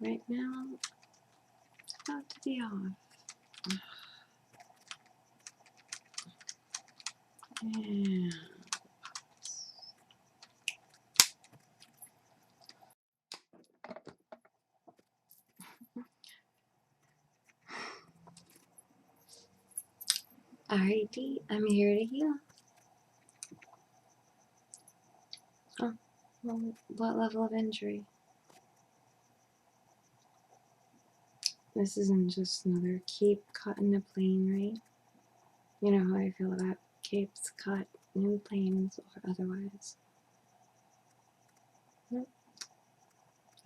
right now, it's about to be off. Yeah. Alrighty, I'm here to heal. Oh, well, what level of injury? This isn't just another cape caught in a plane, right? You know how I feel about capes caught in planes or otherwise. Nope.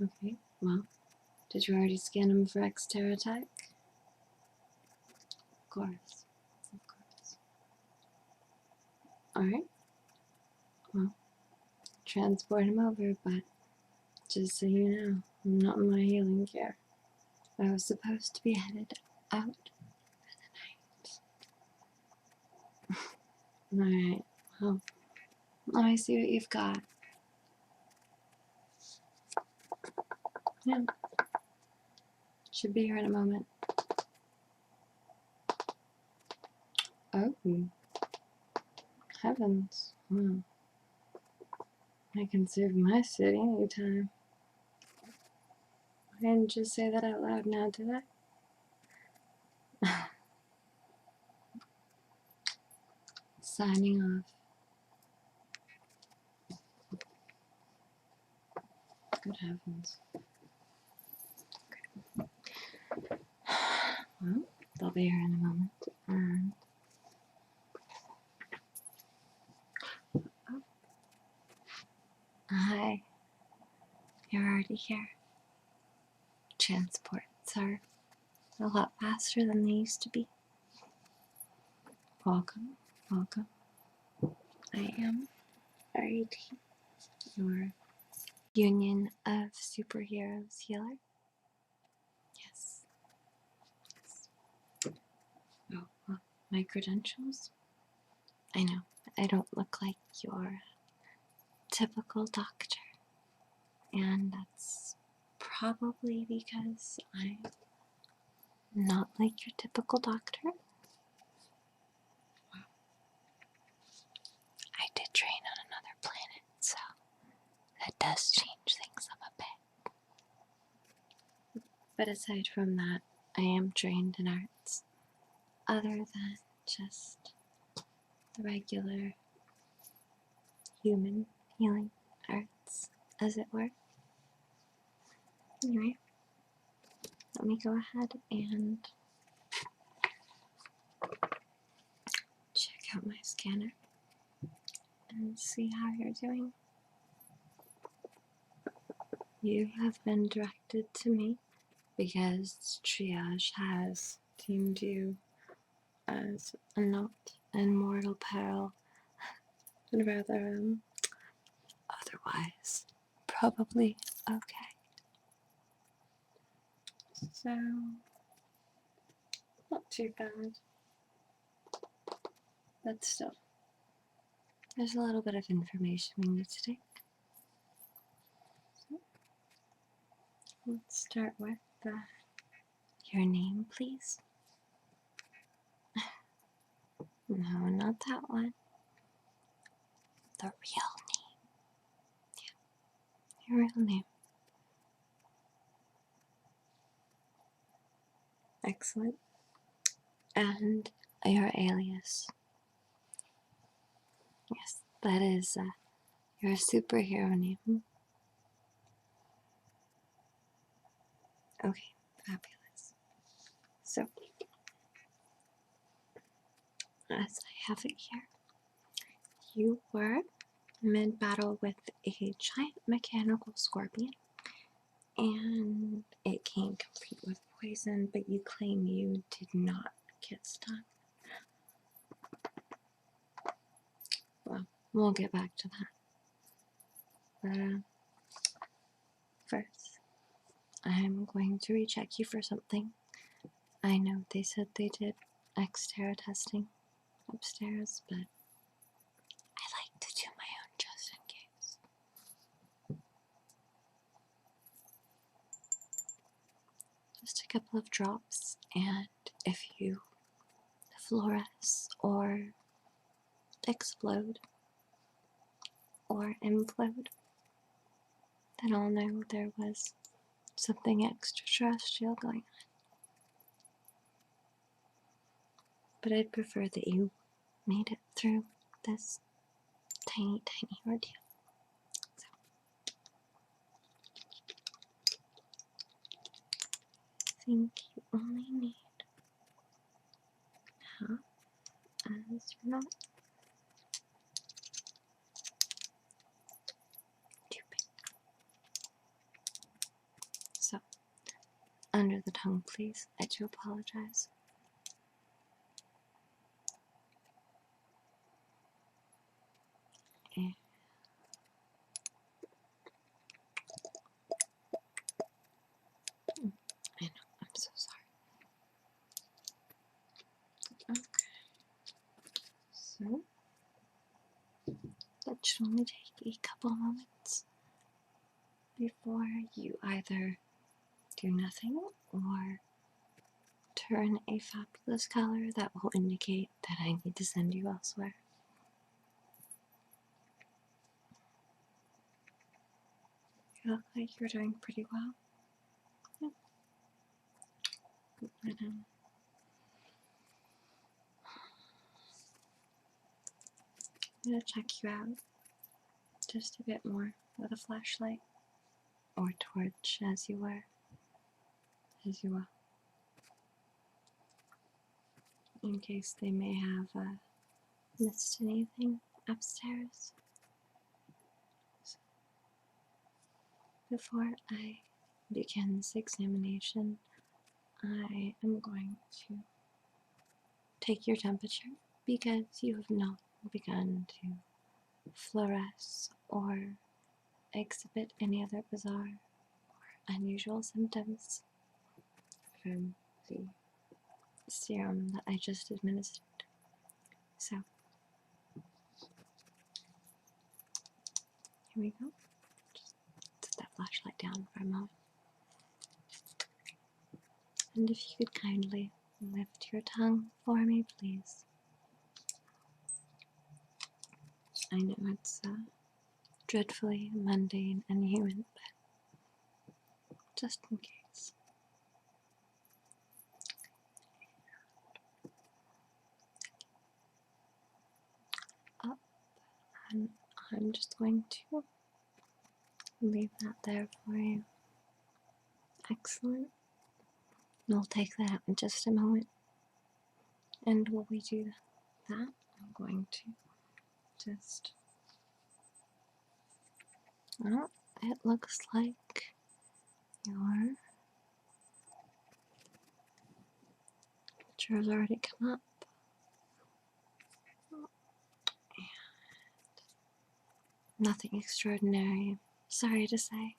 Okay, well, did you already scan him for exterior attack? Of course, of course. Alright, well, transport him over, but just so you know, I'm not in my healing care. I was supposed to be headed out for the night. Alright, well, let me see what you've got. Yeah, should be here in a moment. Oh, heavens. I can serve my city anytime. I didn't just say that out loud now, did I? Signing off. Good heavens. Okay. Well, they'll be here in a moment. Oh. Hi. You're already here. Transports are a lot faster than they used to be. Welcome, welcome. I am RAT, your Union of Superheroes healer. Yes. Oh, well, my credentials? I know, I don't look like your typical doctor. And that's probably because I'm not like your typical doctor. I did train on another planet, so that does change things up a bit. But aside from that, I am trained in arts other than just the regular human healing arts, as it were. Anyway, let me go ahead and check out my scanner and see how you're doing. You have been directed to me because triage has deemed you as not in mortal peril, and rather, otherwise, probably okay. So, not too bad, but still, there's a little bit of information we need to take. So, let's start with your name, please. No, not that one. The real name. Yeah, your real name. Excellent. And your alias. Yes, that is your superhero name. Okay, fabulous. So, as I have it here, you were mid-battle with a giant mechanical scorpion, and it came complete with poison, but you claim you did not get stung. Well, we'll get back to that. First, I'm going to recheck you for something. I know they said they did exterior testing upstairs, but I like to do my own just in case. couple of drops, and if you fluoresce or explode or implode, then I'll know there was something extraterrestrial going on. But I'd prefer that you made it through this tiny, tiny ordeal. So, I think you only need half, as you're not too big. So, under the tongue, please. I do apologize. And I know, I'm so sorry. Okay. So, that should only take a couple moments before you either do nothing or turn a fabulous color that will indicate that I need to send you elsewhere. You look like you're doing pretty well. Yeah. I'm gonna check you out just a bit more with a flashlight or torch as you will, in case they may have missed anything upstairs. So, before I begin this examination, I am going to take your temperature because you have not begun to fluoresce or exhibit any other bizarre or unusual symptoms from the serum that I just administered. So, here we go. Just set that flashlight down for a moment. And if you could kindly lift your tongue for me, please. I know it's dreadfully mundane and human, but just in case. Up, and I'm just going to leave that there for you. Excellent. And I'll take that out in just a moment. And while we do that, I'm going to just... Oh, it looks like your picture has already come up. And nothing extraordinary, sorry to say.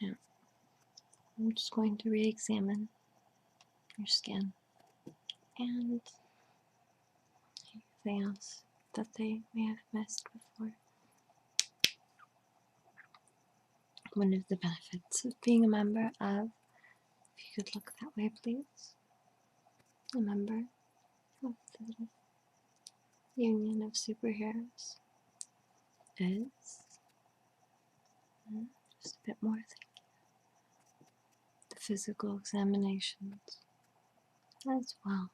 Now, I'm just going to re-examine your skin and anything else that they may have missed before. One of the benefits of being a member of, if you could look that way please, a member of the Union of Superheroes is just a bit more the physical examinations as well,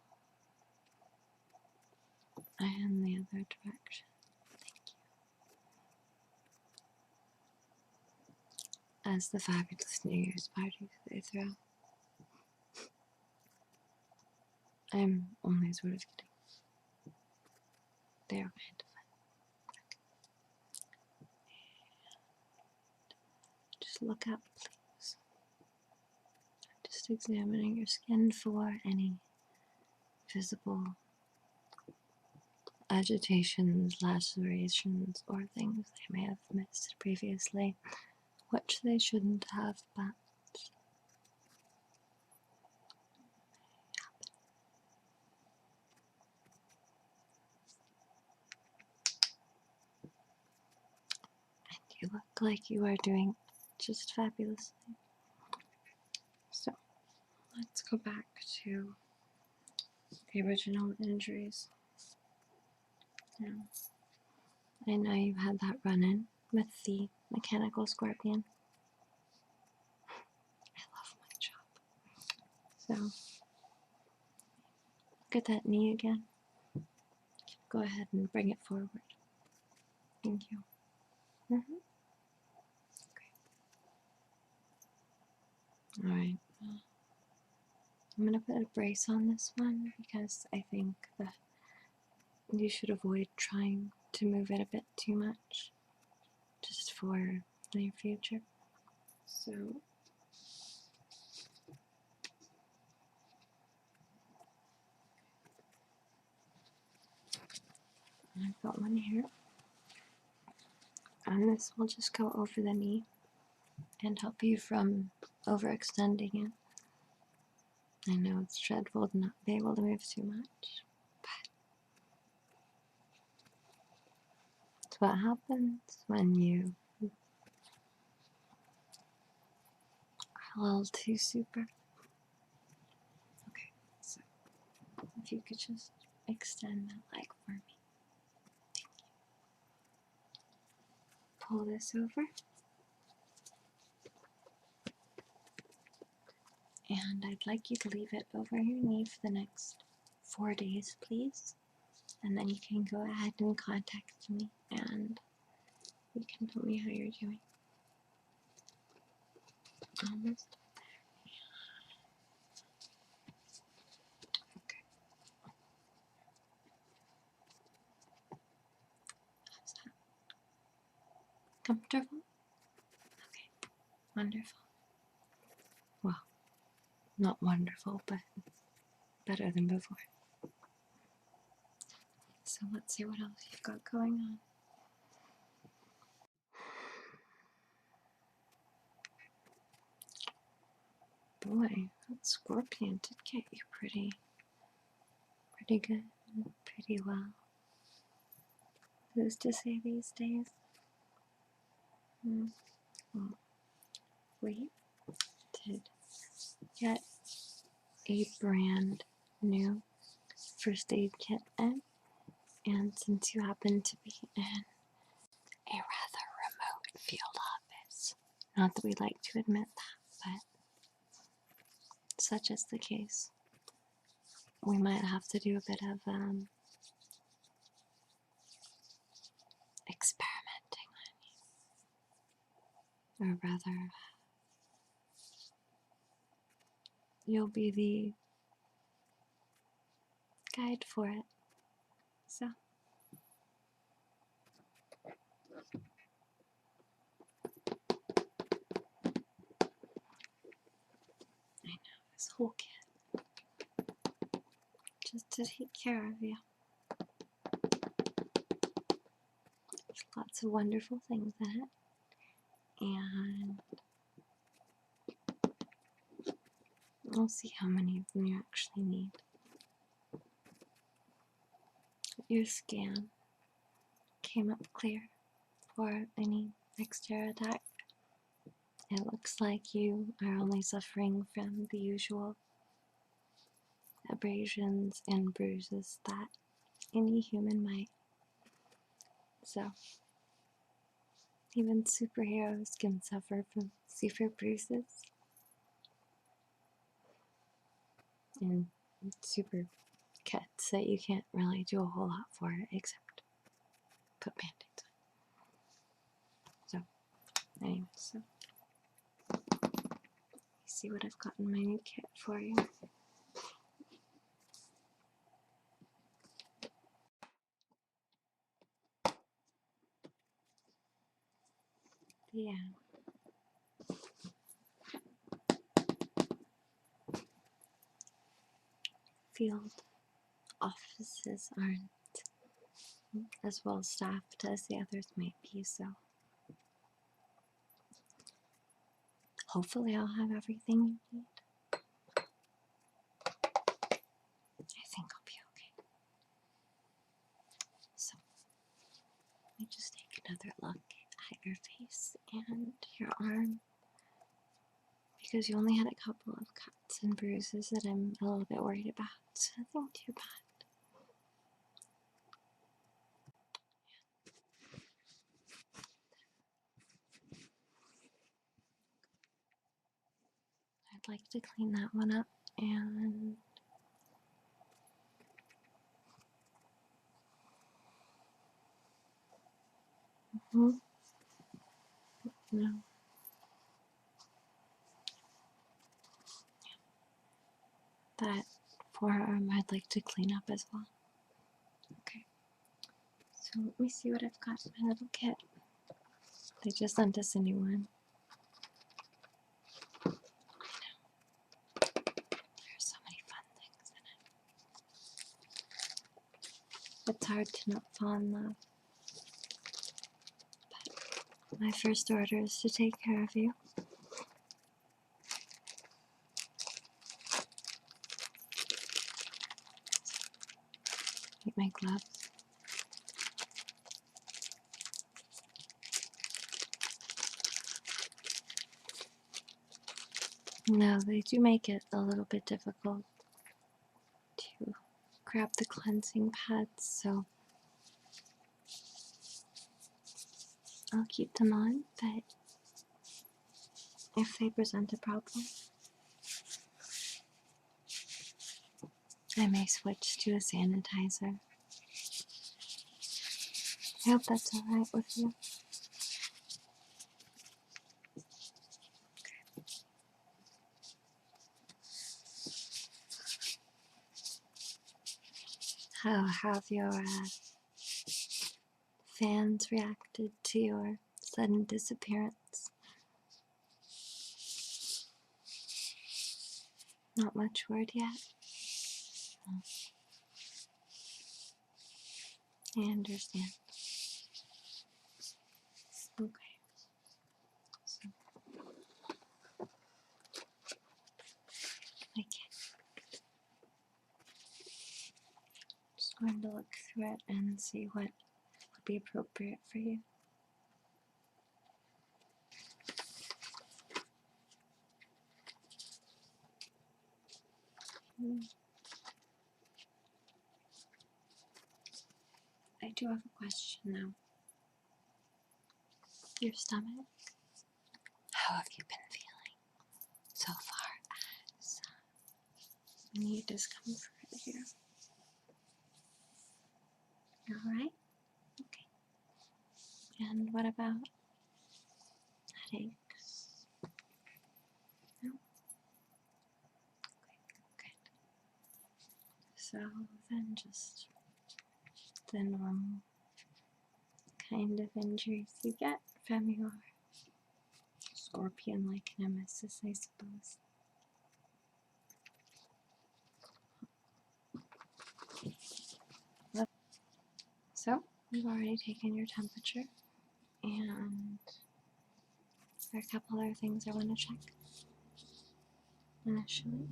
and the other direction. Thank you. As the fabulous New Year's parties they throw. I'm only sort of kidding. They are kind of fun. Just look up, please. Just examining your skin for any visible agitations, lacerations, or things they may have missed previously, which they shouldn't have, but look like you are doing just fabulously. So let's go back to the original injuries. Now, I know you had that run-in with the mechanical scorpion. I love my job. So, look at that knee again. Go ahead and bring it forward. Thank you. Great. Alright. I'm going to put a brace on this one because I think that you should avoid trying to move it a bit too much, just for your future. So, I've got one here, and this will just go over the knee and help you from overextending it. I know it's dreadful to not be able to move too much, but it's what happens when you are a little too super. Okay, so if you could just extend that leg for me. Pull this over. And I'd like you to leave it over your knee for the next 4 days, please. And then you can go ahead and contact me and you can tell me how you're doing. Almost there. Okay. How's that? Comfortable? Okay. Wonderful. Well, not wonderful, but better than before. So let's see what else you've got going on. Boy, that scorpion did get you pretty good, pretty well. Who's to say these days? Well, we did get a brand new first aid kit in, and since you happen to be in a rather remote field office, not that we like to admit that, but such is the case, we might have to do a bit of experimenting on you, or rather, you'll be the guide for it. So, I know, this whole kit, just to take care of you. There's lots of wonderful things in it, and we'll see how many of them you actually need. Your scan came up clear for any extra attack. It looks like you are only suffering from the usual abrasions and bruises that any human might. So, even superheroes can suffer from severe bruises. And super cuts that you can't really do a whole lot for except put band-aids on. So, anyway, so you see what I've got in my new kit for you. Yeah. Field offices aren't as well staffed as the others might be, so hopefully I'll have everything you need. I think I'll be okay. So, let me just take another look at your face, arm because you only had a couple of cuts and bruises that I'm a little bit worried about. So nothing too bad. I'd like to clean that one up and no, that forearm I'd like to clean up as well. Okay, so let me see what I've got in my little kit. They just sent us a new one. I know. There's so many fun things in it. It's hard to not fall in love. But my first order is to take care of you. Get my gloves. No, they do make it a little bit difficult to grab the cleansing pads, so I'll keep them on, but if they present a problem, I may switch to a sanitizer. I hope that's alright with you. How have your fans reacted to your sudden disappearance? Not much word yet? Oh. I understand. Okay. So, just going to look through it and see what would be appropriate for you. I do have a question now. Your stomach? How have you been feeling so far as any discomfort here? You alright? Okay. And what about headaches? No? Okay, good. So then just the normal kind of injuries you get from your scorpion-like nemesis, I suppose. So, we've already taken your temperature, and there are a couple other things I want to check initially.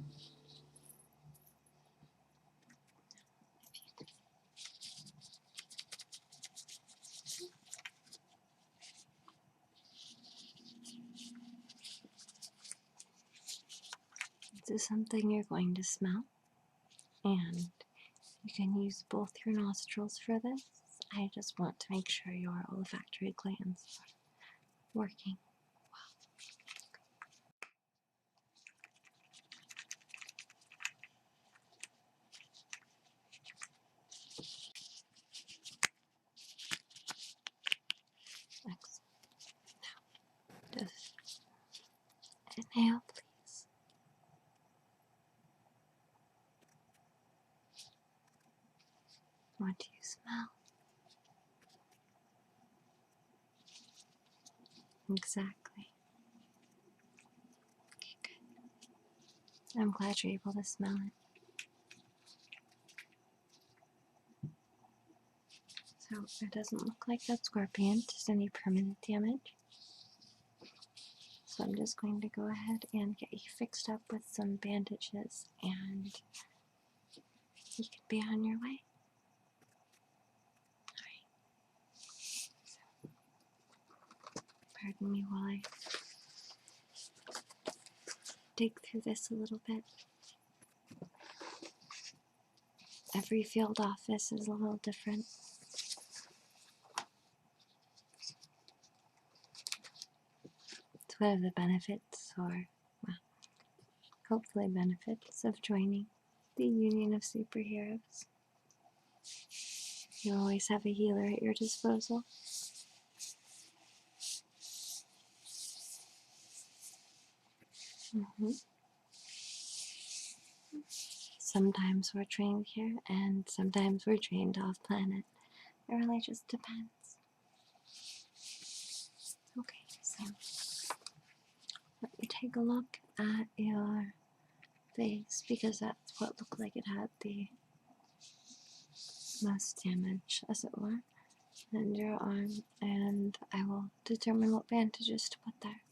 This is something you're going to smell, and you can use both your nostrils for this. I just want to make sure your olfactory glands are working well. Excellent. Now, just inhale, please. What do you smell? Exactly. Okay, good. I'm glad you're able to smell it. So it doesn't look like that scorpion does any permanent damage. So I'm just going to go ahead and get you fixed up with some bandages, and you can be on your way. Alright. So, pardon me while I dig through this a little bit. Every field office is a little different. It's one of the benefits, or well, hopefully benefits, of joining the Union of Superheroes. You always have a healer at your disposal. Sometimes we're trained here, and sometimes we're trained off planet. It really just depends. Okay, so let me take a look at your face, because that's what looked like it had the most damage, as it were, and your arm, and I will determine what bandages to put there.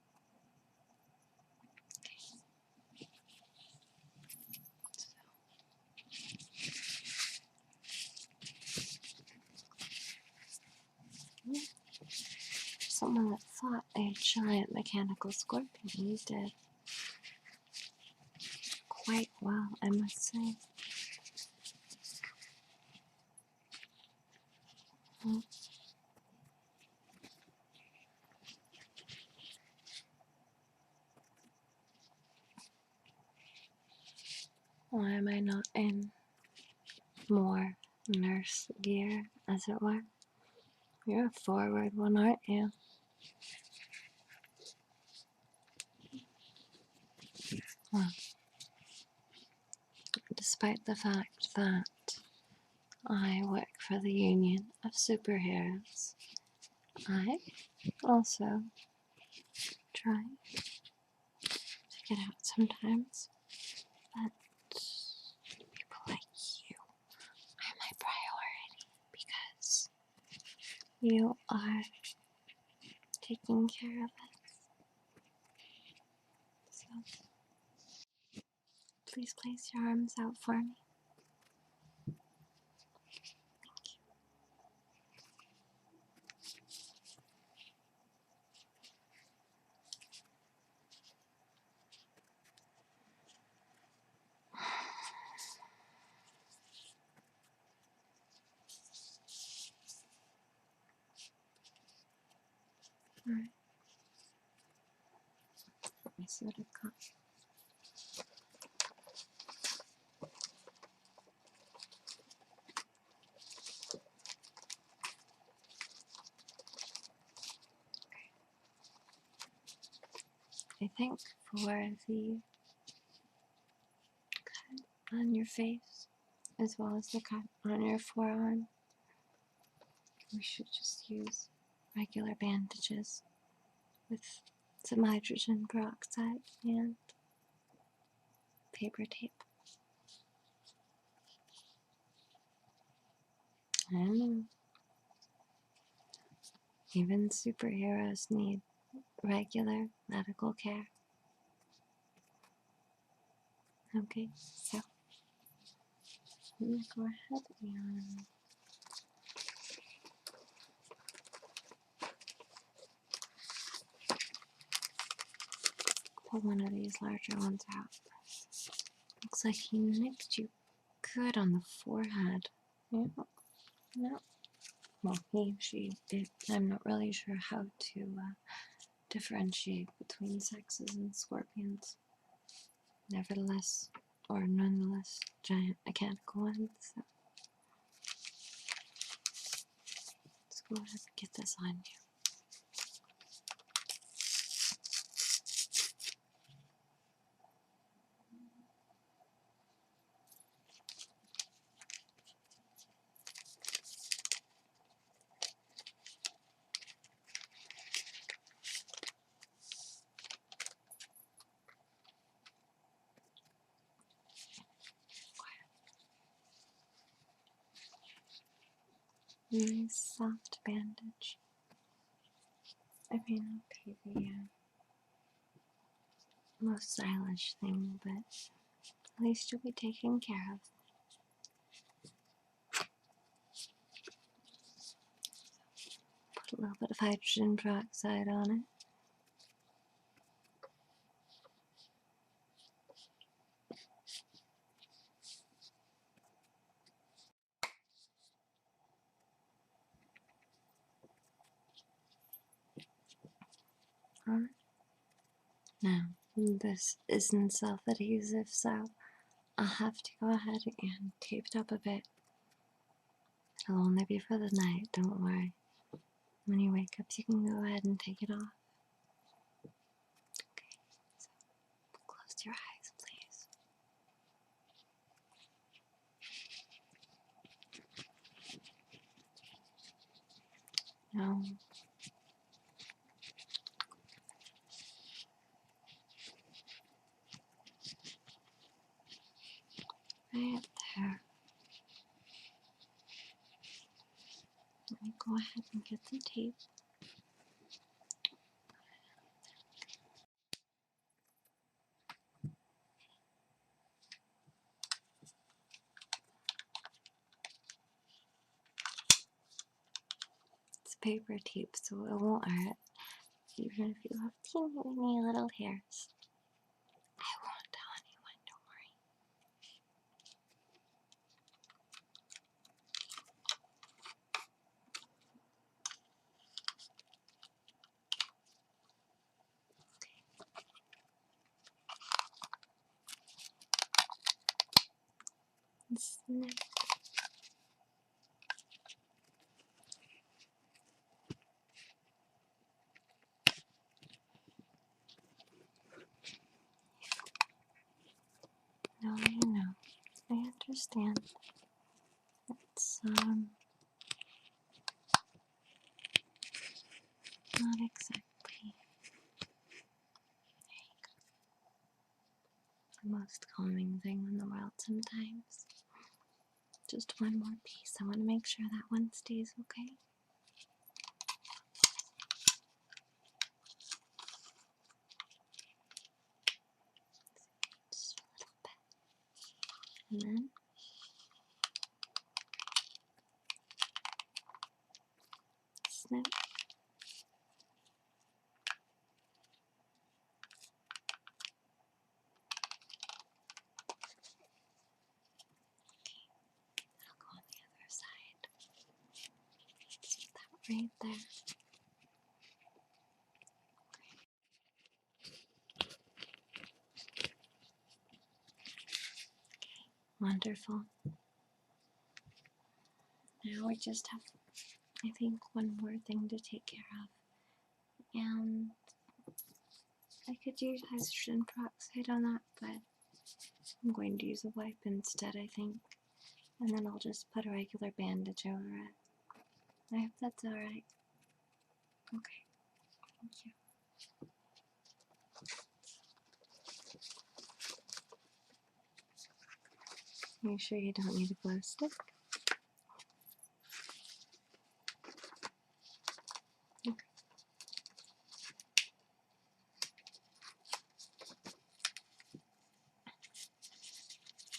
Someone that fought a giant mechanical scorpion did quite well, I must say. Why am I not in more nurse gear, as it were? You're a forward one, aren't you? Well, despite the fact that I work for the Union of Superheroes, I also try to get out sometimes, but people like you are my priority, because you are taking care of us. So, please place your arms out for me. Alright. Let me see what I've got. I think for the cut on your face, as well as the cut on your forearm, we should just use regular bandages with some hydrogen peroxide and paper tape. I don't know. Even superheroes need regular medical care. Okay, so let me go ahead and pull one of these larger ones out. Looks like he nicked you good on the forehead. Yeah. No. Well, he, she, it, I'm not really sure how to differentiate between sexes and scorpions. Nevertheless, or nonetheless, giant mechanical ones. So let's go ahead and get this on you. Really soft bandage. I may not be the most stylish thing, but at least you'll be taken care of. Put a little bit of hydrogen peroxide on it. Now, this isn't self-adhesive, so I'll have to go ahead and tape it up a bit. It'll only be for the night, don't worry. When you wake up, you can go ahead and take it off. Okay, so close your eyes, please. No. Right there. Let me go ahead and get the tape. It's paper tape, so it won't hurt, even if you have teeny little hairs. I won't tell anyone, don't worry. Snip. No, I know. I understand. It's not exactly the most calming thing in the world sometimes. Just one more piece. I want to make sure that one stays okay. Just a little bit. And then snip. I'll go on the other side. Just put that right there. Wonderful. Now we just have, I think, one more thing to take care of. And I could use hydrogen peroxide on that, but I'm going to use a wipe instead, I think. And then I'll just put a regular bandage over it. I hope that's alright. Okay, thank you. Are you sure you don't need a glow stick? Okay.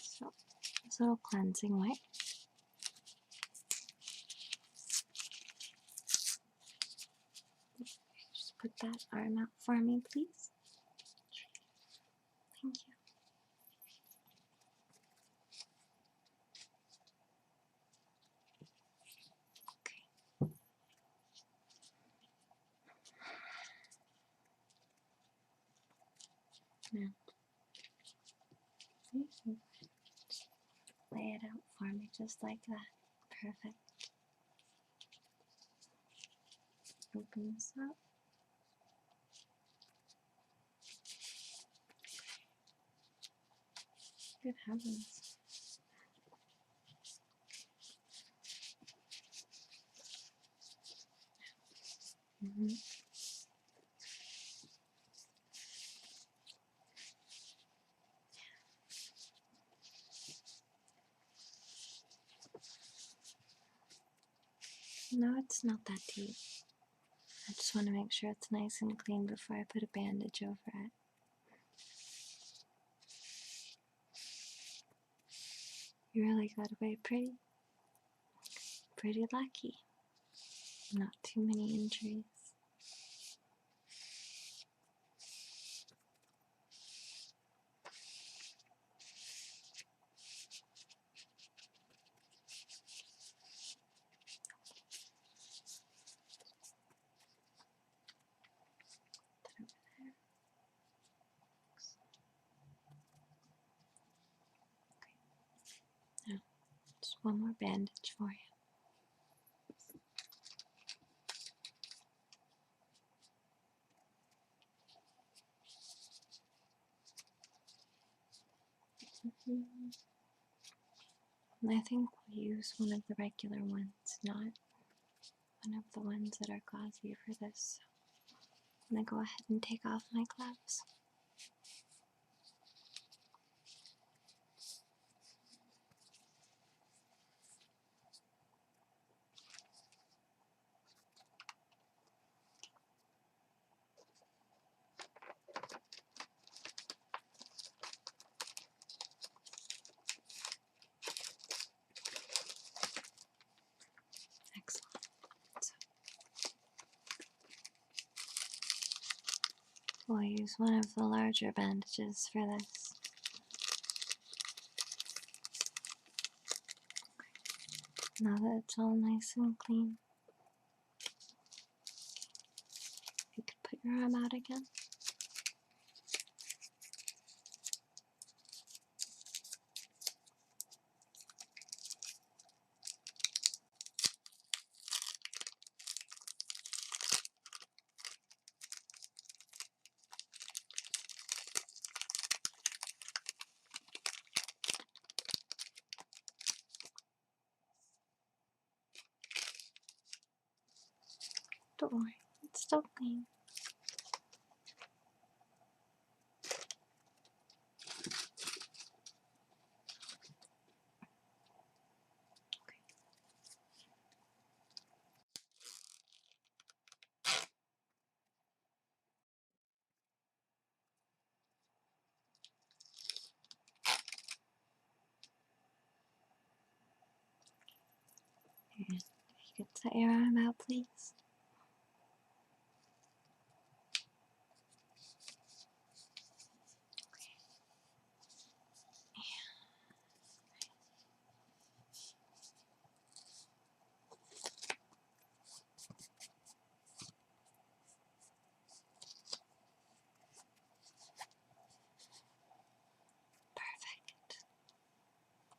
So, this little cleansing wipe. Just put that arm out for me, please. Thank you. Okay. Now, lay it out for me just like that. Perfect. Open this up. Good heavens. No, it's not that deep. I just want to make sure it's nice and clean before I put a bandage over it. You really got away pretty lucky. Not too many injuries. Put over there. one more bandage for you. I think we'll use one of the regular ones, not one of the ones that are gauzy for this. I'm going to go ahead and take off my gloves. Excellent. So, we'll use one of the larger bandages for this. Now that it's all nice and clean, you could put your arm out again. Don't worry, it's still clean. And if you could set your arm out, please. Perfect.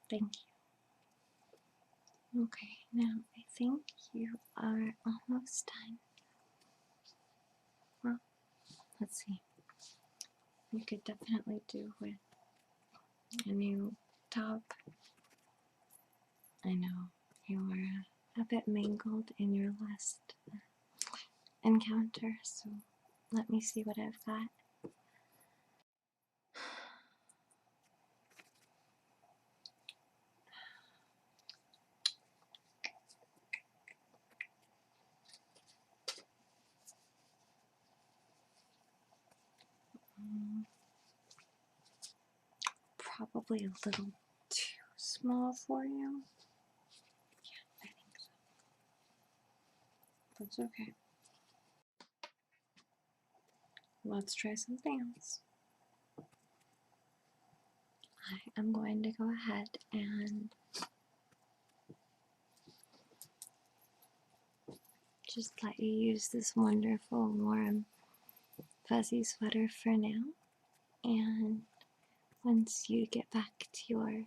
Thank you. Okay, now I think you are almost done. Well, let's see. You could definitely do with a new top. I know you were a bit mangled in your last encounter, so let me see what I've got. Probably a little too small for you. Yeah, I think so. That's okay. Let's try something else. I am going to go ahead and just let you use this wonderful, warm, fuzzy sweater for now. And once you get back to your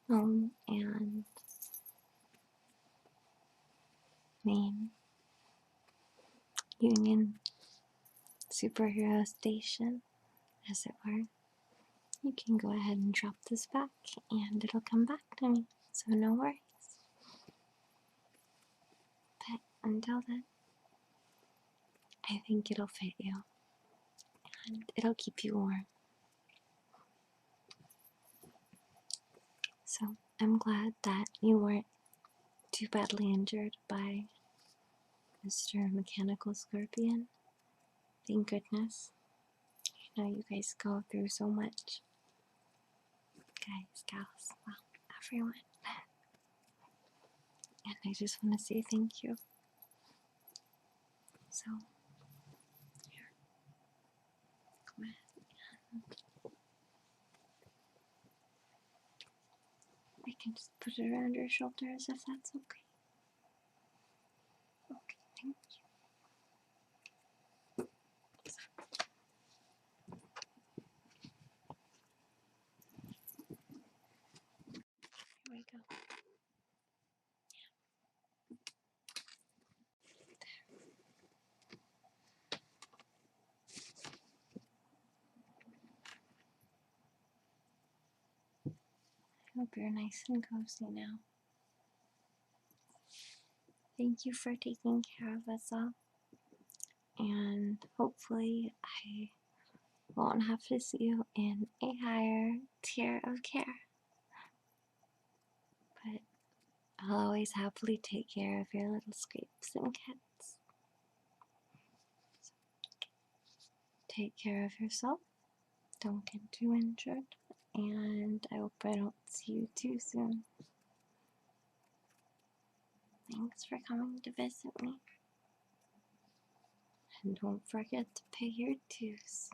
home and main Union superhero station, as it were, you can go ahead and drop this back and it'll come back to me, so no worries. But until then, I think it'll fit you and it'll keep you warm. So I'm glad that you weren't too badly injured by Mr. Mechanical Scorpion. Thank goodness. I know you guys go through so much. Guys, gals, well, everyone. And I just want to say thank you. So, here, go ahead and I can just put it around your shoulders if that's okay. Okay, thank you. Here we Hope you're nice and cozy now. Thank you for taking care of us all. And hopefully I won't have to see you in a higher tier of care. But I'll always happily take care of your little scrapes and cuts. So, take care of yourself. Don't get too injured. And I hope I don't see you too soon. Thanks for coming to visit me. And don't forget to pay your dues.